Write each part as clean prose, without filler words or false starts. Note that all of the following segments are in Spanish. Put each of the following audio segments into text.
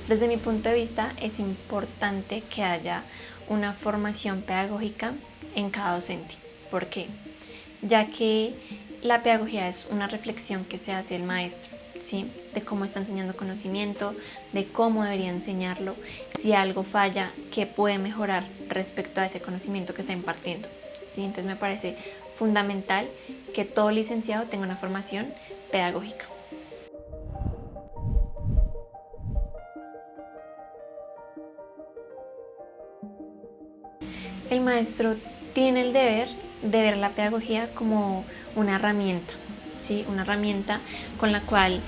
Desde mi punto de vista es importante que haya una formación pedagógica en cada docente. ¿Por qué? Ya que la pedagogía es una reflexión que se hace el maestro, ¿sí? De cómo está enseñando conocimiento, de cómo debería enseñarlo, si algo falla, qué puede mejorar respecto a ese conocimiento que está impartiendo, ¿sí? Entonces me parece fundamental que todo licenciado tenga una formación pedagógica. El maestro tiene el deber de ver la pedagogía como una herramienta, ¿sí? Una herramienta con la cual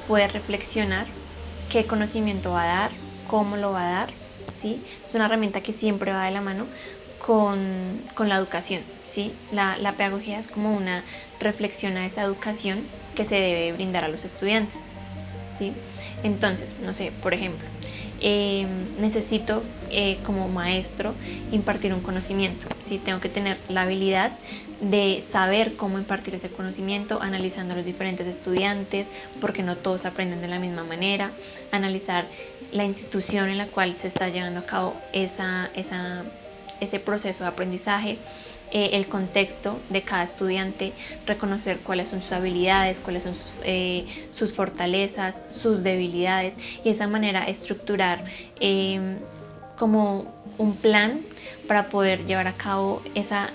puede reflexionar qué conocimiento va a dar, cómo lo va a dar, ¿sí? Es una herramienta que siempre va de la mano con la educación, ¿sí? La pedagogía es como una reflexión a esa educación que se debe brindar a los estudiantes, ¿sí? Entonces, no sé, por ejemplo, necesito como maestro impartir un conocimiento, ¿sí? Tengo que tener la habilidad de saber cómo impartir ese conocimiento, analizando a los diferentes estudiantes, porque no todos aprenden de la misma manera, analizar la institución en la cual se está llevando a cabo ese proceso de aprendizaje, el contexto de cada estudiante, reconocer cuáles son sus habilidades, cuáles son sus fortalezas, sus debilidades, y de esa manera estructurar como un plan para poder llevar a cabo esa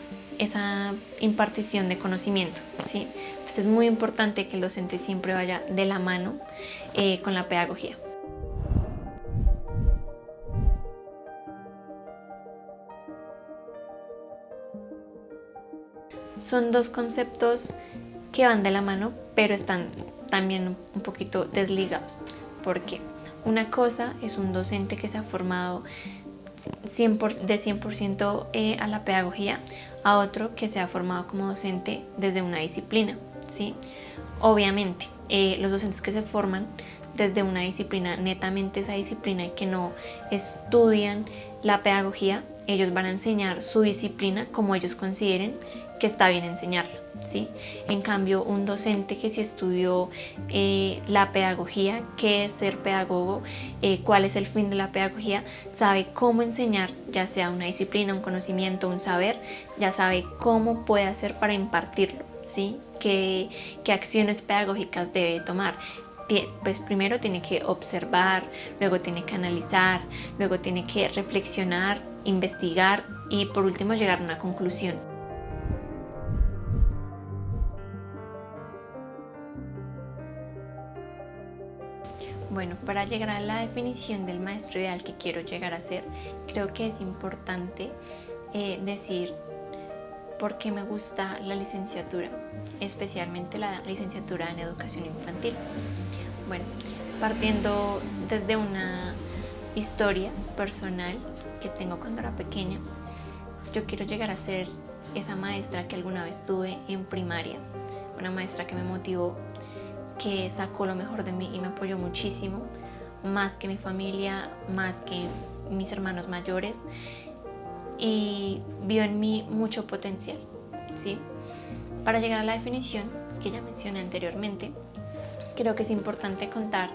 impartición de conocimiento, ¿sí? Entonces es muy importante que el docente siempre vaya de la mano con la pedagogía. Son dos conceptos que van de la mano, pero están también un poquito desligados. ¿Por qué? Una cosa es un docente que se ha formado de 100% a la pedagogía, a otro que se ha formado como docente desde una disciplina, ¿sí? Obviamente, los docentes que se forman desde una disciplina, netamente esa disciplina, y que no estudian la pedagogía, ellos van a enseñar su disciplina como ellos consideren que está bien enseñarla, ¿sí? En cambio, un docente que sí estudió la pedagogía, qué es ser pedagogo, cuál es el fin de la pedagogía, sabe cómo enseñar, ya sea una disciplina, un conocimiento, un saber, ya sabe cómo puede hacer para impartirlo, ¿sí? Qué acciones pedagógicas debe tomar. Pues primero tiene que observar, luego tiene que analizar, luego tiene que reflexionar, investigar y por último llegar a una conclusión. Bueno, para llegar a la definición del maestro ideal que quiero llegar a ser, creo que es importante decir por qué me gusta la licenciatura, especialmente la licenciatura en educación infantil. Bueno, partiendo desde una historia personal que tengo cuando era pequeña, yo quiero llegar a ser esa maestra que alguna vez tuve en primaria, una maestra que me motivó, que sacó lo mejor de mí y me apoyó muchísimo, más que mi familia, más que mis hermanos mayores, y vio en mí mucho potencial, ¿sí? Para llegar a la definición que ya mencioné anteriormente, creo que es importante contar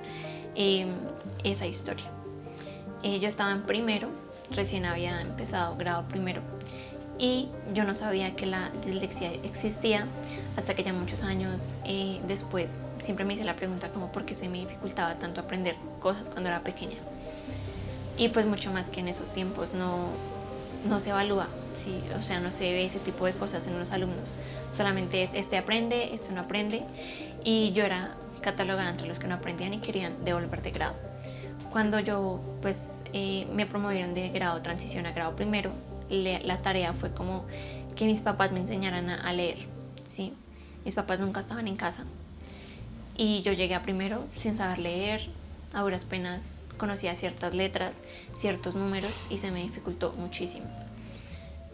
esa historia. Yo estaba en primero, recién había empezado grado primero, y yo no sabía que la dislexia existía hasta que ya muchos años después siempre me hice la pregunta como por qué se me dificultaba tanto aprender cosas cuando era pequeña. Y pues mucho más que en esos tiempos no se evalúa, ¿sí? O sea, no se ve ese tipo de cosas en los alumnos. Solamente es este aprende, este no aprende, y yo era catalogada entre los que no aprendían y querían devolver de grado. Cuando yo pues me promovieron de grado transición a grado primero, la tarea fue como que mis papás me enseñaran a leer, ¿sí? Mis papás nunca estaban en casa y yo llegué a primero sin saber leer, a duras penas conocía ciertas letras, ciertos números, y se me dificultó muchísimo.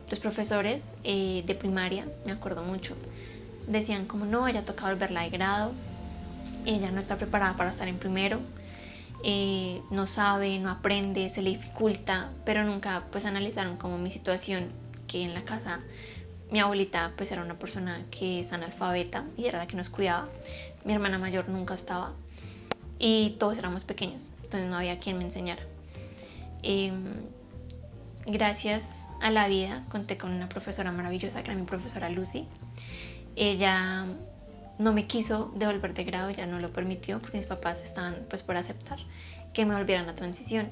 Los profesores de primaria, me acuerdo mucho, decían como no, ella toca volverla de grado, ella no está preparada para estar en primero, no sabe, no aprende, se le dificulta, pero nunca pues analizaron como mi situación, que en la casa mi abuelita pues era una persona que es analfabeta y era la que nos cuidaba, mi hermana mayor nunca estaba y todos éramos pequeños, entonces no había quien me enseñara. Gracias a la vida conté con una profesora maravillosa que era mi profesora Lucy. Ella no me quiso devolver de grado, ya no lo permitió porque mis papás estaban pues por aceptar que me volvieran a transición.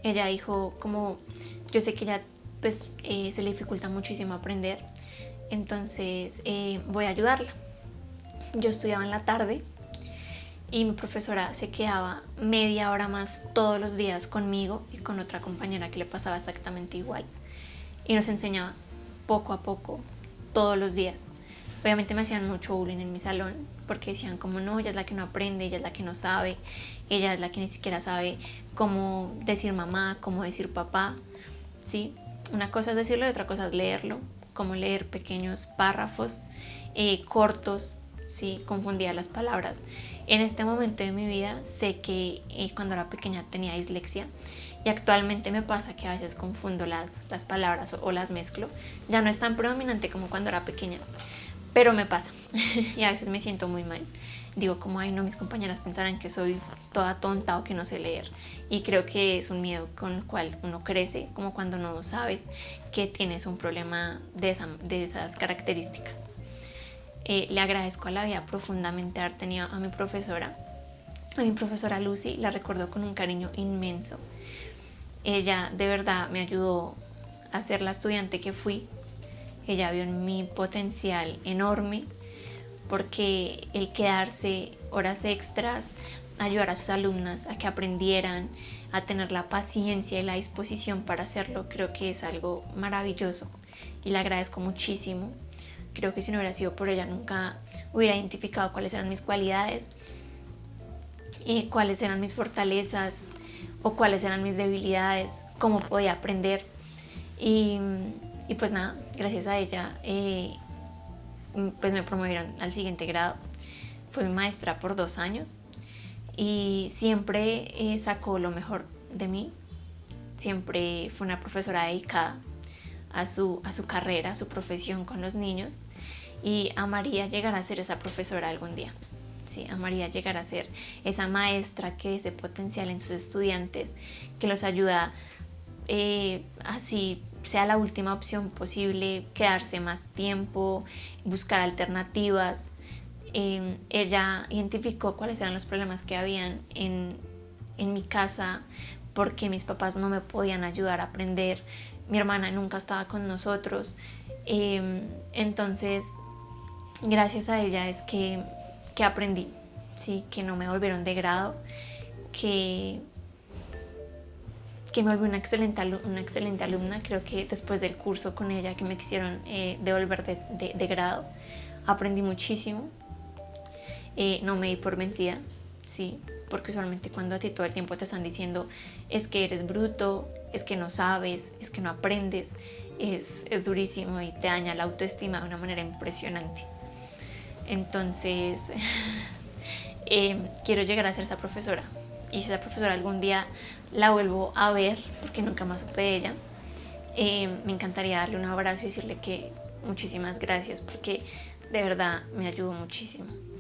Ella dijo como yo sé que ella pues se le dificulta muchísimo aprender, entonces voy a ayudarla. Yo estudiaba en la tarde y mi profesora se quedaba media hora más todos los días conmigo y con otra compañera que le pasaba exactamente igual, y nos enseñaba poco a poco todos los días. Obviamente me hacían mucho bullying en mi salón porque decían como no, ella es la que no aprende, ella es la que no sabe, ella es la que ni siquiera sabe cómo decir mamá, cómo decir papá, ¿sí? Una cosa es decirlo y otra cosa es leerlo, cómo leer pequeños párrafos cortos, ¿sí? Confundía las palabras. En este momento de mi vida sé que cuando era pequeña tenía dislexia y actualmente me pasa que a veces confundo las palabras o las mezclo. Ya no es tan predominante como cuando era pequeña, pero me pasa y a veces me siento muy mal. Digo como, ay no, mis compañeras pensarán que soy toda tonta o que no sé leer. Y creo que es un miedo con el cual uno crece, como cuando no sabes que tienes un problema de esas características. Le agradezco a la vida profundamente haber tenido a mi profesora Lucy. La recuerdo con un cariño inmenso. Ella de verdad me ayudó a ser la estudiante que fui. Ella vio en mi potencial enorme, porque el quedarse horas extras, ayudar a sus alumnas a que aprendieran, a tener la paciencia y la disposición para hacerlo, creo que es algo maravilloso y le agradezco muchísimo. Creo que si no hubiera sido por ella nunca hubiera identificado cuáles eran mis cualidades, cuáles eran mis fortalezas o cuáles eran mis debilidades, cómo podía aprender. Y pues nada, gracias a ella pues me promovieron al siguiente grado. Fue mi maestra por 2 años y siempre sacó lo mejor de mí. Siempre fue una profesora dedicada a su carrera, a su profesión con los niños, y amaría llegar a ser esa profesora algún día. Sí, amaría llegar a ser esa maestra que es de potencial en sus estudiantes, que los ayuda así sea la última opción posible, quedarse más tiempo, buscar alternativas. Ella identificó cuáles eran los problemas que habían en mi casa, porque mis papás no me podían ayudar a aprender, mi hermana nunca estaba con nosotros. Entonces gracias a ella es que aprendí, ¿sí? Que no me volvieron de grado, que me volví una excelente alumna. Creo que después del curso con ella que me quisieron devolver de grado, aprendí muchísimo. No me di por vencida, ¿sí? Porque usualmente cuando a ti todo el tiempo te están diciendo es que eres bruto, es que no sabes, es que no aprendes, es durísimo y te daña la autoestima de una manera impresionante. Entonces quiero llegar a ser esa profesora, y si esa profesora algún día la vuelvo a ver, porque nunca más supe de ella, me encantaría darle un abrazo y decirle que muchísimas gracias, porque de verdad me ayudó muchísimo.